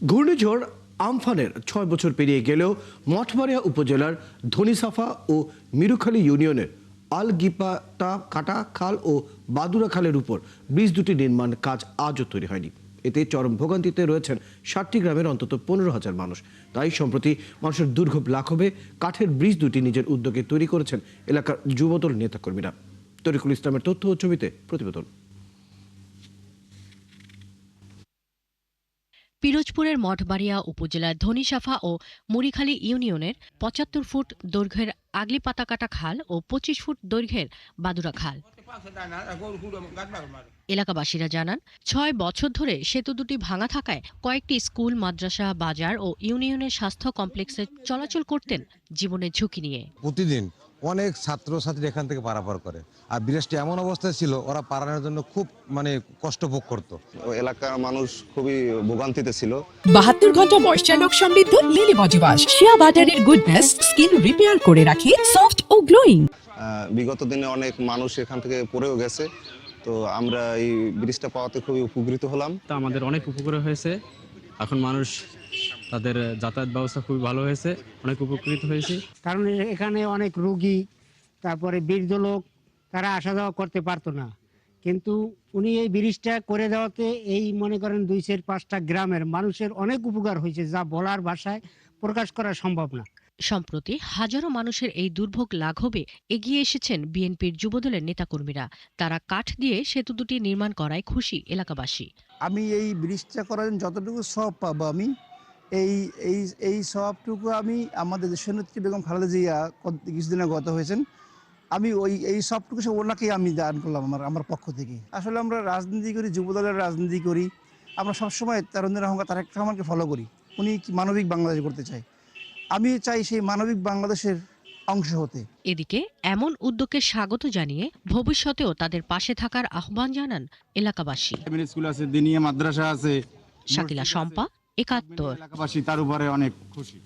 ঘূর্ণিঝড় আমফানের ৬ বছর পেরিয়ে গেলেও মঠবাড়িয়া উপজেলার ধনীসাফা ও মিরুখালী ইউনিয়নের আলগিপাটা কাটা খাল ও বাদুরা খালের উপর ব্রিজ দুটি নির্মাণ কাজ আজও তৈরি হয়নি। এতে চরম ভোগান্তিতে রয়েছেন ৬০টি গ্রামের অন্তত ১৫,০০০ মানুষ। তাই সম্প্রতি মানুষের দুর্ভোগ লাঘবে কাঠের ব্রিজ দুটি নিজের উদ্যোগে তৈরি করেছেন এলাকার যুবদল নেতাকর্মীরা। তরিকুল ইসলামের তথ্য ও ছবিতে প্রতিবেদন। পিরোজপুরের মঠবাড়িয়া উপজেলার ধনীসাফা ও মুড়িখালী ইউনিয়নের ৭৫ ফুট দৈর্ঘ্যের আগলিপাতাকাটা খাল ও ২৫ ফুট দৈর্ঘ্যের বাদুরা খাল। এলাকাবাসীরা জানান, ৬ বছর ধরে সেতু দুটি ভাঙা থাকায় কয়েকটি স্কুল, মাদ্রাসা, বাজার ও ইউনিয়নের স্বাস্থ্য কমপ্লেক্সে চলাচল করতেন জীবনের ঝুঁকি নিয়ে। প্রতিদিন অনেক ছাত্রছাত্রী এখান থেকে পারাপার করে, আর ব্রিজটি এমন অবস্থায় ছিল ওরা পারানোর জন্য খুব কষ্ট ভোগ করতো। এলাকার মানুষ খুবই ভোগান্তিতে ছিল। ৭২ ঘন্টা ময়েশ্চার লক সমৃদ্ধ লিলি বডি ওয়াশ শিয়া বাটারের গুডনেস স্কিন রিপেয়ার করে রাখে সফট ও গ্লোয়িং। বিগত দিনে অনেক মানুষ এখান থেকে পড়েও গেছে, তো আমরা এই ব্রিজটা পাওয়াতে খুবই উপকৃত হলাম। তা আমাদের অনেক উপকার হয়েছে। এখন মানুষ তাদের যাতায়াত ব্যবস্থা খুবই ভালো হয়েছে, অনেক উপকৃত হয়েছে। কারণ এখানে অনেক রোগী, তারপরে বৃদ্ধ লোক, তারা আসা যাওয়া করতে পারতো না, কিন্তু উনি এই ব্রিজটা করে দেওয়াতে এই মনে করেন ২-৫টা গ্রামের মানুষের অনেক উপকার হয়েছে, যা বলার ভাষায় প্রকাশ করা সম্ভব না। সম্প্রতি হাজারো মানুষের এই দুর্ভোগ লাঘবে এগিয়ে এসেছেন বিএনপির যুবদলের নেতাকর্মীরা। তারা কাঠ দিয়ে সেতু দুটি নির্মাণ করায় খুশি এলাকাবাসী। আমি এই ব্রিজটা করার যতটুকু সব পাবো, আমি এই এই এই সবটুকু আমি আমাদের দেশনেত্রী বেগম খালেদা জিয়া কিছুদিন আগে গত হয়েছেন, আমি এই সবটুকু সব ওনাকেই আমি দান করলাম আমার পক্ষ থেকে। আসলে আমরা রাজনীতি করি, যুবদলের রাজনীতি করি, আমরা সবসময় তারুণ্যের অহংকার তারেক রহমানকে ফলো করি। উনি কি মানবিক বাংলাদেশ করতে চায়, আমি চাই সেই মানবিক বাংলাদেশের অংশ হতে। এদিকে এমন উদ্যোগকে স্বাগত জানিয়ে ভবিষ্যতেও তাদের পাশে থাকার আহ্বান জানান এলাকাবাসী। স্কুল আছে, দিনিয়া মাদ্রাসা আছে। শাকিলা শম্পা, ৭১। এলাকাবাসী তার উপরে অনেক খুশি।